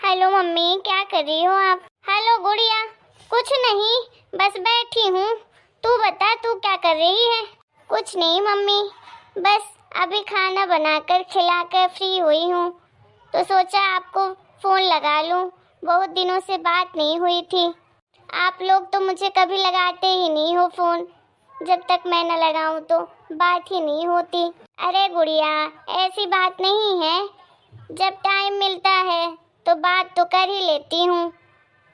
Hello mummy, क्या कर रही हो आप? हेलो गुड़िया। कुछ नहीं, बस बैठी हूँ। तू बता, तू क्या कर रही है? कुछ नहीं मम्मी, बस अभी खाना बनाकर खिलाकर फ्री हुई हूँ, तो सोचा आपको फ़ोन लगा लूँ। बहुत दिनों से बात नहीं हुई थी। आप लोग तो मुझे कभी लगाते ही नहीं हो फ़ोन। जब तक मैं न लगाऊँ तो बात ही नहीं होती। अरे गुड़िया, ऐसी बात नहीं है। जब टाइम मिलता है तो बात तो कर ही लेती हूँ।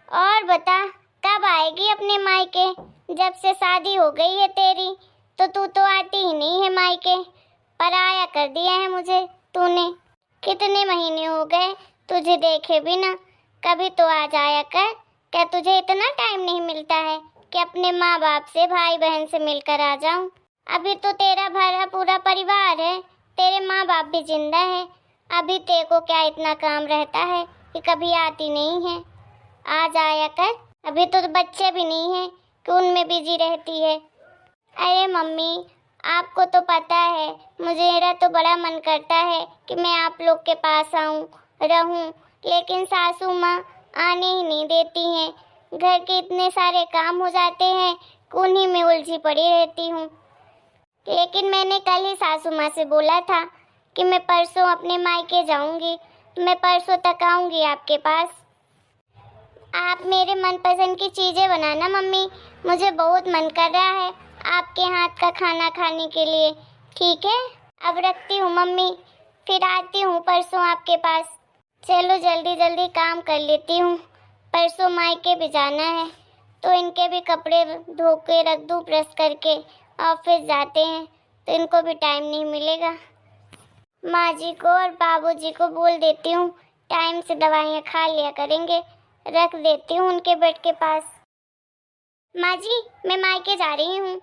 और बता, कब आएगी अपने मायके? जब से शादी हो गई है तेरी तो तू तो आती ही नहीं है मायके। पराया कर दिया है मुझे तूने। कितने महीने हो गए तुझे देखे बिना। कभी तो आ जाया कर। क्या तुझे इतना टाइम नहीं मिलता है कि अपने माँ बाप से, भाई बहन से मिलकर आ जाऊं? अभी तो तेरा भरा पूरा परिवार है, तेरे माँ बाप भी जिंदा है। अभी तेरे को क्या इतना काम रहता है कि कभी आती नहीं है? आ जाया कर। अभी तो बच्चे भी नहीं है कि उनमें बिजी रहती है। अरे मम्मी, आपको तो पता है मेरा तो बड़ा मन करता है कि मैं आप लोग के पास आऊं, रहूं, लेकिन सासू माँ आने ही नहीं देती हैं। घर के इतने सारे काम हो जाते हैं कि उन्हीं में उलझी पड़ी रहती हूँ। लेकिन मैंने कल ही सासू माँ से बोला था कि मैं परसों अपने मायके जाऊंगी, मैं परसों तक आऊंगी आपके पास। आप मेरे मनपसंद की चीज़ें बनाना मम्मी, मुझे बहुत मन कर रहा है आपके हाथ का खाना खाने के लिए। ठीक है, अब रखती हूँ मम्मी, फिर आती हूँ परसों आपके पास। चलो जल्दी जल्दी काम कर लेती हूँ, परसों मायके भी जाना है, तो इनके भी कपड़े धो के रख दूँ प्रेस करके। ऑफिस जाते हैं तो इनको भी टाइम नहीं मिलेगा। माँ जी को और बाबू जी को बोल देती हूँ टाइम से दवाइयाँ खा लिया करेंगे। रख देती हूँ उनके बेड के पास। माँ जी, मैं मायके जा रही हूँ।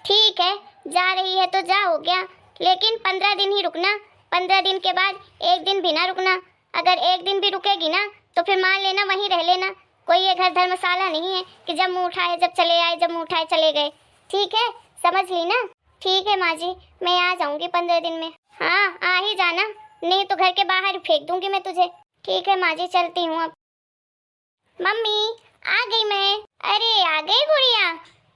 ठीक है, जा रही है तो जा, हो गया, लेकिन 15 दिन ही रुकना। 15 दिन के बाद एक दिन भी ना रुकना। अगर एक दिन भी रुकेगी ना तो फिर मान लेना वहीं रह लेना। कोई ये घर धर्मशाला नहीं है कि जब मुँह उठाए जब चले आए, जब मुँह उठाए चले गए। ठीक है, समझ ली ना? ठीक है माँ जी, मैं आ जाऊँगी 15 दिन में। हाँ, आ ही जाना, नहीं तो घर के बाहर फेंक दूंगी मैं तुझे। ठीक है माँ जी, चलती हूँ अब। मम्मी, आ गई मैं। अरे आ गई गुड़िया,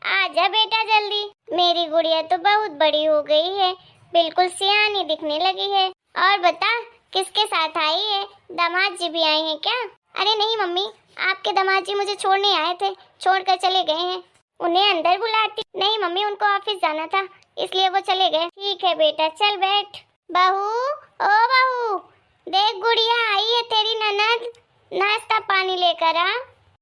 आजा बेटा जल्दी। मेरी गुड़िया तो बहुत बड़ी हो गई है, बिल्कुल सियानी दिखने लगी है। और बता, किसके साथ आई है? दामाद जी भी आए हैं क्या? अरे नहीं मम्मी, आपके दामाद जी मुझे छोड़ने आए थे, छोड़कर चले गए हैं। उन्हें अंदर बुलाती। नहीं मम्मी, उनको ऑफिस जाना था, इसलिए वो चले गए। ठीक है बेटा, चल बैठ। बहू, ओ बहू, देख गुड़िया आई है तेरी ननद, नाश्ता पानी लेकर आ।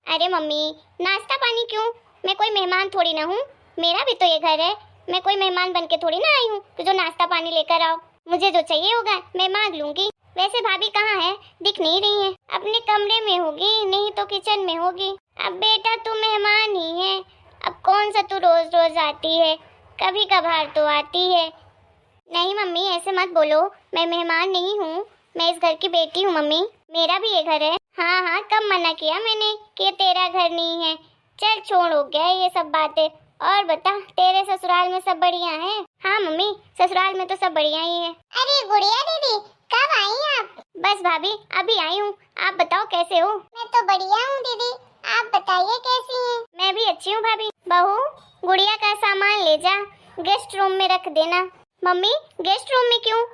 अरे मम्मी, नाश्ता पानी क्यों? मैं कोई मेहमान थोड़ी ना हूँ, मेरा भी तो ये घर है। मैं कोई मेहमान बन के थोड़ी ना आई हूँ कि जो नाश्ता पानी लेकर आओ। मुझे जो चाहिए होगा मैं मांग लूंगी। वैसे भाभी कहाँ है? दिख नहीं रही है। अपने कमरे में होगी, नहीं तो किचन में होगी। अब बेटा तू मेहमान ही है, अब कौन सा तू रोज रोज आती है, कभी कभार तो आती है। नहीं मम्मी, ऐसे मत बोलो, मैं मेहमान नहीं हूँ, मैं इस घर की बेटी हूँ मम्मी, मेरा भी ये घर है। हाँ हाँ, कब मना किया मैंने कि तेरा घर नहीं है? चल छोड़, हो गया ये सब बातें। और बता, तेरे ससुराल में सब बढ़िया है? हाँ मम्मी, ससुराल में तो सब बढ़िया ही है। अरे गुड़िया दीदी, कब आई आप? बस भाभी, अभी आई हूँ। आप बताओ कैसे हो? मैं तो बढ़िया हूँ दीदी, आप बताइए कैसी हैं? मैं भी अच्छी हूँ भाभी। बहू, गुड़िया का सामान ले जा, गेस्ट रूम में रख देना। मम्मी, गेस्ट रूम में क्यों?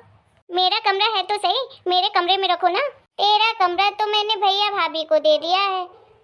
मेरा कमरा है तो सही, मेरे कमरे में रखो ना। तेरा कमरा तो मैंने भैया भाभी को दे दिया है,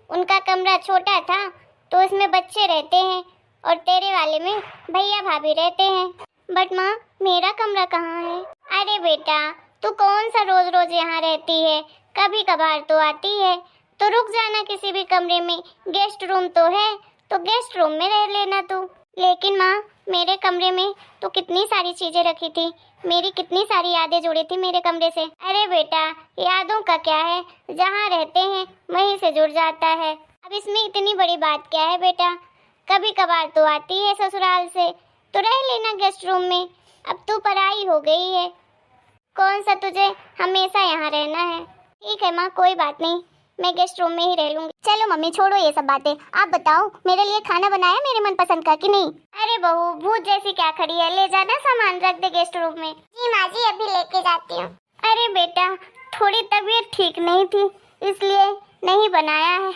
उनका कमरा छोटा था तो उसमें बच्चे रहते हैं, और तेरे वाले में भैया भाभी रहते हैं। बट माँ, मेरा कमरा कहाँ है? अरे बेटा, तू कौन सा रोज रोज यहाँ रहती है, कभी कभार तो आती है, तो रुक जाना किसी भी कमरे में। गेस्ट रूम तो है तो गेस्ट रूम में रह लेना तू। लेकिन माँ, मेरे कमरे में तो कितनी सारी चीजें रखी थी, मेरी कितनी सारी यादें जुड़ी थी मेरे कमरे से। अरे बेटा, यादों का क्या है, जहाँ रहते हैं वहीं से जुड़ जाता है। अब इसमें इतनी बड़ी बात क्या है बेटा? कभी कभार तो आती है ससुराल से, तो रह लेना गेस्ट रूम में। अब तू पराई हो गई है, कौन सा तुझे हमेशा यहाँ रहना है। ठीक है माँ, कोई बात नहीं, मैं गेस्ट रूम में ही रह लूंगी। चलो मम्मी, छोड़ो ये सब बातें, आप बताओ मेरे लिए खाना बनाया मेरे मनपसंद का कि नहीं? अरे बहू, भूत जैसी क्या खड़ी है, ले जाना सामान, रख दे गेस्ट रूम में। जी माँ जी, अभी लेके जाती हूँ। अरे बेटा, थोड़ी तबीयत ठीक नहीं थी, इसलिए नहीं बनाया है।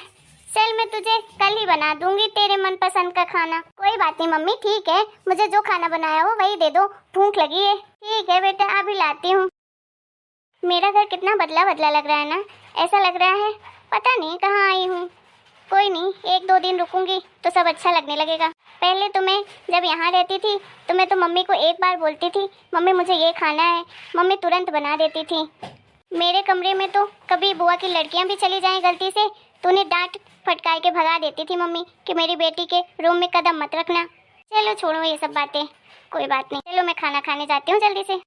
चल मैं तुझे कल ही बना दूंगी तेरे मनपसंद का खाना। कोई बात नहीं मम्मी, ठीक है, मुझे जो खाना बनाया हो वही दे दो, भूख लगी है। ठीक है बेटा, अभी लाती हूँ। मेरा घर कितना बदला बदला लग रहा है ना, ऐसा लग रहा है पता नहीं कहाँ आई हूँ। कोई नहीं, 1-2 दिन रुकूंगी तो सब अच्छा लगने लगेगा। पहले तो मैं जब यहाँ रहती थी तो मैं तो मम्मी को एक बार बोलती थी मम्मी मुझे ये खाना है, मम्मी तुरंत बना देती थी। मेरे कमरे में तो कभी बुआ की लड़कियाँ भी चली जाएं गलती से तो उन्हें डांट फटकार के भगा देती थी मम्मी कि मेरी बेटी के रूम में कदम मत रखना। चलो छोड़ो ये सब बातें, कोई बात नहीं। चलो मैं खाना खाने जाती हूँ जल्दी से।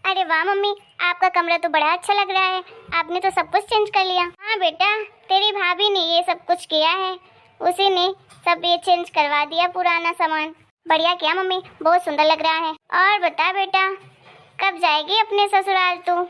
अरे वाह मम्मी, आपका कमरा तो बड़ा अच्छा लग रहा है, आपने तो सब कुछ चेंज कर लिया। हाँ बेटा, तेरी भाभी ने ये सब कुछ किया है, उसी ने सब ये चेंज करवा दिया पुराना सामान। बढ़िया किया मम्मी, बहुत सुंदर लग रहा है। और बता बेटा, कब जाएगी अपने ससुराल तू?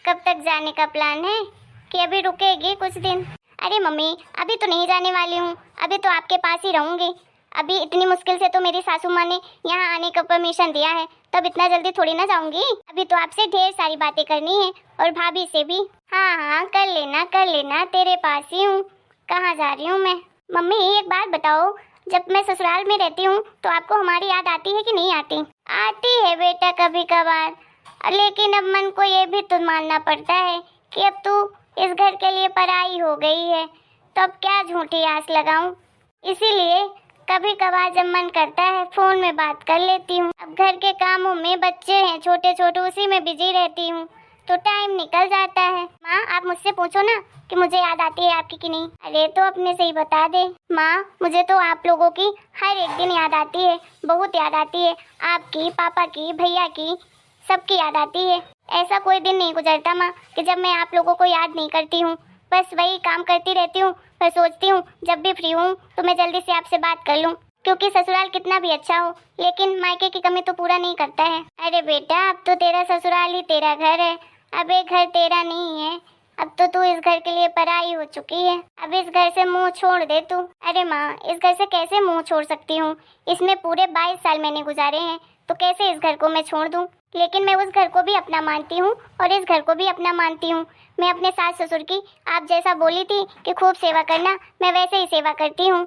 कब तक जाने का प्लान है कि अभी रुकेगी कुछ दिन? अरे मम्मी, अभी तो नहीं जाने वाली हूँ, अभी तो आपके पास ही रहूँगी। अभी इतनी मुश्किल से तो मेरी सासू माँ ने यहाँ आने का परमिशन दिया है, तब इतना जल्दी थोड़ी ना जाऊँगी। अभी तो आपसे ढेर सारी बातें करनी है और भाभी से भी। हाँ कर लेना, तेरे पास ही हूँ। कहाँ जा रही हूँ मैं? मम्मी एक बात बताओ, जब मैं ससुराल में रहती हूँ तो आपको हमारी याद आती है कि नहीं आती? आती है बेटा कभी कभार, लेकिन अब मन को ये भी तो मानना पड़ता है कि अब तू इस घर के लिए पराई हो गई है, तो अब क्या झूठी आस लगाऊं। इसीलिए कभी कभार जब मन करता है फ़ोन में बात कर लेती हूँ। अब घर के कामों में बच्चे हैं छोटे छोटे, उसी में बिजी रहती हूँ तो टाइम निकल जाता है। माँ आप मुझसे पूछो ना कि मुझे याद आती है आपकी कि नहीं। अरे तो अपने से ही बता दे। माँ मुझे तो आप लोगों की हर एक दिन याद आती है, बहुत याद आती है, आपकी, पापा की, भैया की, सबकी याद आती है। ऐसा कोई दिन नहीं गुजरता माँ कि जब मैं आप लोगों को याद नहीं करती हूँ। बस वही काम करती रहती हूँ। मैं सोचती हूँ जब भी फ्री हूँ तो मैं जल्दी से आपसे बात कर लूँ, क्योंकि ससुराल कितना भी अच्छा हो लेकिन मायके की कमी तो पूरा नहीं करता है। अरे बेटा, अब तो तेरा ससुराल ही तेरा घर है, अब एक घर तेरा नहीं है। अब तो तू इस घर के लिए पराई हो चुकी है। अब इस घर से मुंह छोड़ दे तू। अरे माँ, इस घर से कैसे मुंह छोड़ सकती हूँ? इसमें पूरे 22 साल मैंने गुजारे हैं, तो कैसे इस घर को मैं छोड़ दूँ? लेकिन मैं उस घर को भी अपना मानती हूँ और इस घर को भी अपना मानती हूँ। मैं अपने सास ससुर की आप जैसा बोली थी कि खूब सेवा करना, मैं वैसे ही सेवा करती हूँ।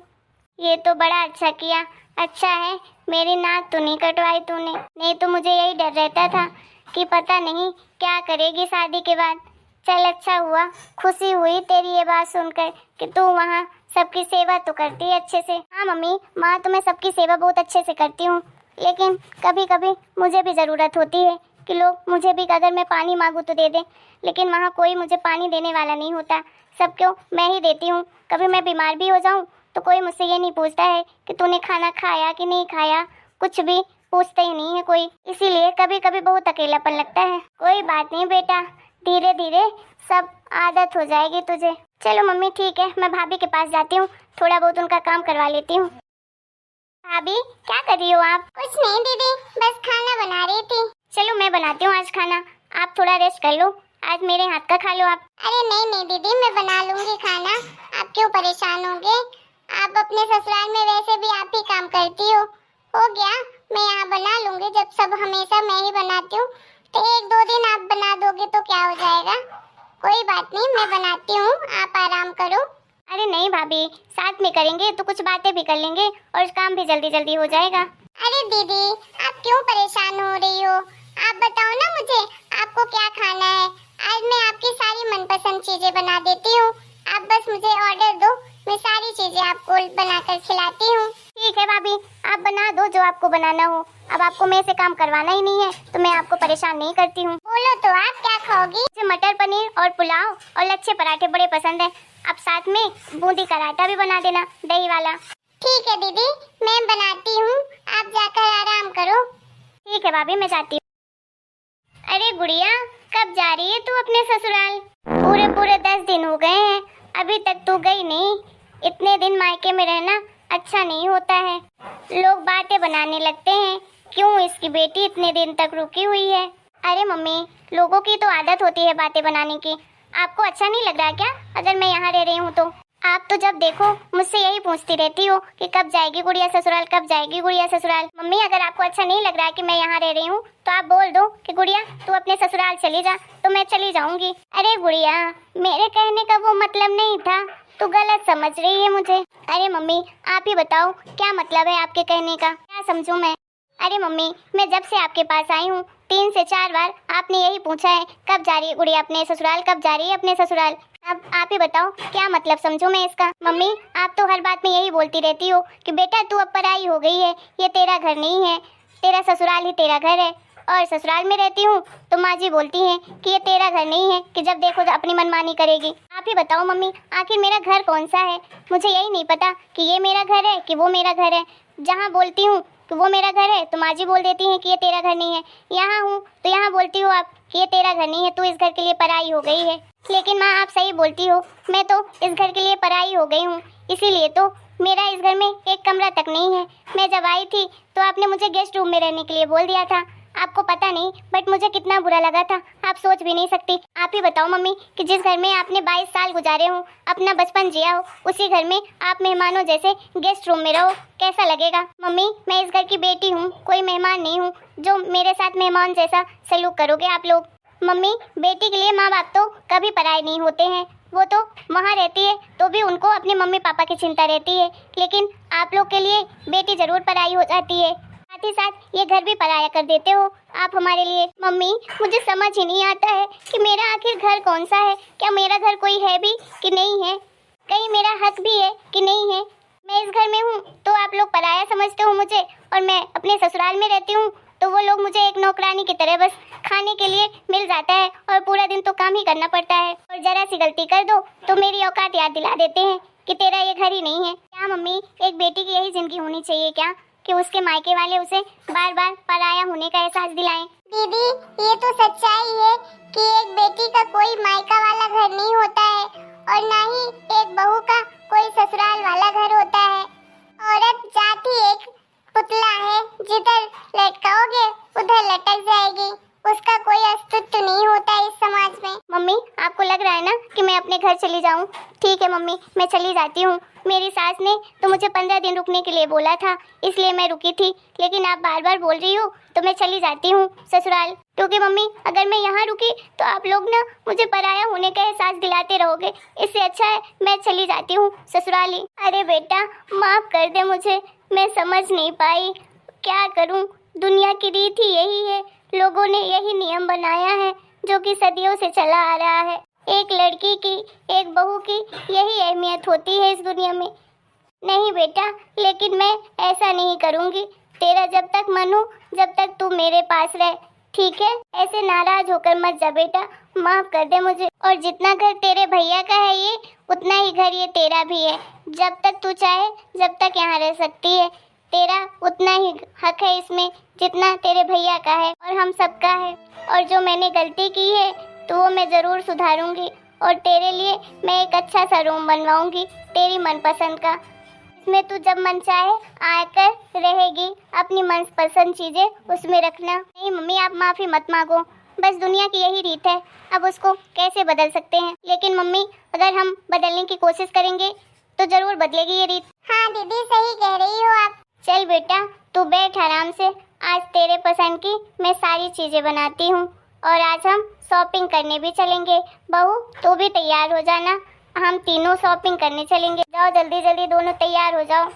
ये तो बड़ा अच्छा किया। अच्छा है मेरी नाक तो नहीं कटवाई तूने, नहीं तो मुझे यही डर रहता था कि पता नहीं क्या करेगी शादी के बाद। चल अच्छा हुआ, खुशी हुई तेरी ये बात सुनकर कि तू वहाँ सबकी सेवा तो करती है अच्छे से। हाँ मम्मी, माँ तो मैं सबकी सेवा बहुत अच्छे से करती हूँ, लेकिन कभी कभी मुझे भी ज़रूरत होती है कि लोग मुझे भी अगर मैं पानी मांगूँ तो दे दें, लेकिन वहाँ कोई मुझे पानी देने वाला नहीं होता, सबको मैं ही देती हूँ। कभी मैं बीमार भी हो जाऊँ तो कोई मुझसे ये नहीं पूछता है कि तूने खाना खाया कि नहीं खाया, कुछ भी पूछते ही नहीं है कोई। इसीलिए कभी कभी बहुत अकेलापन लगता है। कोई बात नहीं बेटा, धीरे धीरे सब आदत हो जाएगी तुझे। चलो मम्मी ठीक है, मैं भाभी के पास जाती हूँ, थोड़ा बहुत उनका काम करवा लेती हूँ। भाभी क्या कर रही हो आप? कुछ नहीं दीदी, बस खाना बना रही थी। चलो मैं बनाती हूँ आज खाना, आप थोड़ा रेस्ट कर लो, आज मेरे हाथ का खा लो आप। अरे नहीं दीदी, मैं बना लूंगी खाना, आप क्यों परेशान होगे? आप अपने ससुराल में वैसे भी आप ही काम करती हो गया, मैं यहाँ बना लूंगी। जब सब हमेशा मैं ही बनाती हूँ तो 1-2 दिन आप बना दोगे तो क्या हो जाएगा? कोई बात नहीं, मैं बनाती हूँ, आप आराम करो। अरे नहीं भाभी, साथ में करेंगे तो कुछ बातें भी कर लेंगे और काम भी जल्दी जल्दी हो जाएगा। अरे दीदी, आप क्यों परेशान हो रही हो? आप बताओ ना मुझे, आपको क्या खाना है? आज मैं आपकी सारी मनपसंद चीजें बना देती हूँ, आप बस मुझे ऑर्डर दो, मैं सारी चीजें आपको बनाकर खिलाती हूँ। ठीक है भाभी, आप बना दो जो आपको बनाना हो। अब आपको मेरे से काम करवाना ही नहीं है तो मैं आपको परेशान नहीं करती हूँ। बोलो तो आप क्या खाओगी? मुझे मटर पनीर और पुलाव और लच्छे पराठे बड़े पसंद है। आप साथ में बूंदी का रायता भी बना देना, दही वाला। ठीक है दीदी, मैं बनाती हूँ, आप जाकर आराम करो। ठीक है भाभी, मैं जाती हूँ। अरे गुड़िया, कब जा रही है तू अपने ससुराल? पूरे 10 दिन हो गए हैं, अभी तक तू गई नहीं। इतने दिन मायके में रहना अच्छा नहीं होता है, लोग बातें बनाने लगते हैं, क्यों इसकी बेटी इतने दिन तक रुकी हुई है। अरे मम्मी, लोगों की तो आदत होती है बातें बनाने की, आपको अच्छा नहीं लग रहा क्या अगर मैं यहाँ रह रही हूँ तो? आप तो जब देखो मुझसे यही पूछती रहती हो कि कब जाएगी गुड़िया ससुराल, कब जाएगी गुड़िया ससुराल। मम्मी अगर आपको अच्छा नहीं लग रहा है कि मैं यहाँ रह रही हूँ तो आप बोल दो कि गुड़िया तू अपने ससुराल चली जा, तो मैं चली जाऊंगी। अरे गुड़िया मेरे कहने का वो मतलब नहीं था, तू गलत समझ रही है मुझे। अरे मम्मी आप ही बताओ क्या मतलब है आपके कहने का, क्या समझूं मैं। अरे मम्मी मैं जब से आपके पास आई हूँ 3 से 4 बार आपने यही पूछा है कब जा रही है गुड़िया अपने ससुराल, कब जा रही है अपने ससुराल। अब आप ही बताओ क्या मतलब समझूं मैं इसका। मम्मी आप तो हर बात में यही बोलती रहती हो कि बेटा तू अब पराई हो गई है, ये तेरा घर नहीं है, तेरा ससुराल ही तेरा घर है। और ससुराल में रहती हूँ तो माँ जी बोलती हैं कि ये तेरा घर नहीं है, कि जब देखो अपनी मनमानी करेगी। आप ही बताओ मम्मी आखिर मेरा घर कौन सा है, मुझे यही नहीं पता कि ये मेरा घर है कि वो मेरा घर है। जहाँ बोलती हूँ कि वो मेरा घर है तो माँ जी बोल देती हैं कि ये तेरा घर नहीं है, यहाँ हूँ तो यहाँ बोलती हो आप कि ये तेरा घर नहीं है, तू इस घर के लिए पराई हो गई है। लेकिन माँ आप सही बोलती हो, मैं तो इस घर के लिए पराई हो गई हूँ, इसीलिए तो मेरा इस घर में एक कमरा तक नहीं है। मैं जब आई थी तो आपने मुझे गेस्ट रूम में रहने के लिए बोल दिया था, आपको पता नहीं बट मुझे कितना बुरा लगा था, आप सोच भी नहीं सकती। आप ही बताओ मम्मी कि जिस घर में आपने 22 साल गुजारे हो, अपना बचपन जिया हो, उसी घर में आप मेहमानों जैसे गेस्ट रूम में रहो, कैसा लगेगा। मम्मी मैं इस घर की बेटी हूँ, कोई मेहमान नहीं हूँ जो मेरे साथ मेहमान जैसा सलूक करोगे आप लोग। मम्मी बेटी के लिए माँ बाप तो कभी पराए नहीं होते हैं, वो तो वहाँ रहती है तो भी उनको अपने मम्मी पापा की चिंता रहती है, लेकिन आप लोग के लिए बेटी जरूर पराई हो जाती है, साथ ही साथ ये घर भी पराया कर देते हो आप हमारे लिए। मम्मी मुझे समझ ही नहीं आता है कि मेरा आखिर घर कौन सा है, क्या मेरा घर कोई है भी कि नहीं है, कहीं मेरा हक भी है कि नहीं है। मैं इस घर में हूँ तो आप लोग पराया समझते हो मुझे, और मैं अपने ससुराल में रहती हूँ तो वो लोग मुझे एक नौकरानी की तरह बस खाने के लिए मिल जाता है, और पूरा दिन तो काम ही करना पड़ता है, और जरा सी गलती कर दो तो मेरी औकात याद दिला देते हैं कि तेरा ये घर ही नहीं है। क्या मम्मी एक बेटी की यही जिंदगी होनी चाहिए क्या, कि उसके मायके वाले उसे बार बार पराया होने का एहसास दिलाएं। दीदी ये तो सच्चाई है कि एक बेटी का कोई मायका वाला घर नहीं होता है, और ना ही एक बहू का कोई ससुराल वाला घर होता है। औरत जाति एक पुतला है, जिधर लटकाओगे उधर लटक जाएगी, उसका कोई अस्तित्व नहीं होता इस समाज में। मम्मी आपको लग रहा है ना कि मैं अपने घर चली जाऊं, ठीक है मम्मी मैं चली जाती हूँ। मेरी सास ने तो मुझे 15 दिन रुकने के लिए बोला था, इसलिए मैं रुकी थी, लेकिन आप बार बार बोल रही हो तो मैं चली जाती हूँ ससुराल, क्योंकि मम्मी अगर मैं यहाँ रुकी तो आप लोग ना मुझे पराया होने का एहसास दिलाते रहोगे, इससे अच्छा है मैं चली जाती हूँ ससुराल ही। अरे बेटा माफ कर दे मुझे, मैं समझ नहीं पाई, क्या करूँ, दुनिया की रीत ही यही है, लोगों ने यही नियम बनाया है जो कि सदियों से चला आ रहा है। एक लड़की की एक बहू की यही अहमियत होती है इस दुनिया में। नहीं बेटा लेकिन मैं ऐसा नहीं करूँगी, तेरा जब तक मन हो जब तक तू मेरे पास रहे, ठीक है, ऐसे नाराज होकर मत जा बेटा, माफ कर दे मुझे। और जितना घर तेरे भैया का है ये उतना ही घर ये तेरा भी है, जब तक तू चाहे जब तक यहाँ रह सकती है, तेरा उतना ही हक है इसमें जितना तेरे भैया का है और हम सबका है। और जो मैंने गलती की है तो वो मैं ज़रूर सुधारूंगी, और तेरे लिए मैं एक अच्छा सा रूम बनवाऊंगी तेरी मनपसंद का, इसमें तू जब मन चाहे आकर रहेगी, अपनी मनपसंद चीज़ें उसमें रखना। नहीं मम्मी आप माफ़ी मत मांगो, बस दुनिया की यही रीत है, अब उसको कैसे बदल सकते हैं, लेकिन मम्मी अगर हम बदलने की कोशिश करेंगे तो ज़रूर बदलेगी ये रीत। हाँ दीदी सही कह रही हो आप। चल बेटा तू बैठ आराम से, आज तेरे पसंद की मैं सारी चीज़ें बनाती हूँ, और आज हम शॉपिंग करने भी चलेंगे। बहू तू भी तैयार हो जाना, हम तीनों शॉपिंग करने चलेंगे, जाओ जल्दी जल्दी दोनों तैयार हो जाओ।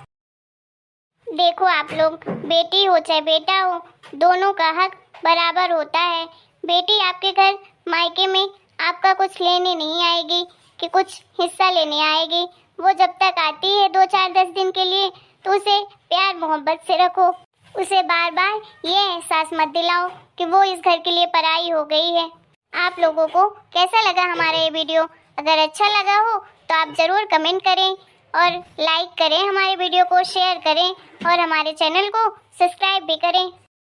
देखो आप लोग, बेटी हो चाहे बेटा हो, दोनों का हक बराबर होता है। बेटी आपके घर मायके में आपका कुछ लेने नहीं आएगी कि कुछ हिस्सा लेने आएगी, वो जब तक आती है 2-4-10 दिन के लिए तो उसे प्यार मोहब्बत से रखो, उसे बार बार ये एहसास मत दिलाओ कि वो इस घर के लिए पराई हो गई है। आप लोगों को कैसा लगा हमारा ये वीडियो, अगर अच्छा लगा हो तो आप ज़रूर कमेंट करें और लाइक करें, हमारे वीडियो को शेयर करें और हमारे चैनल को सब्सक्राइब भी करें।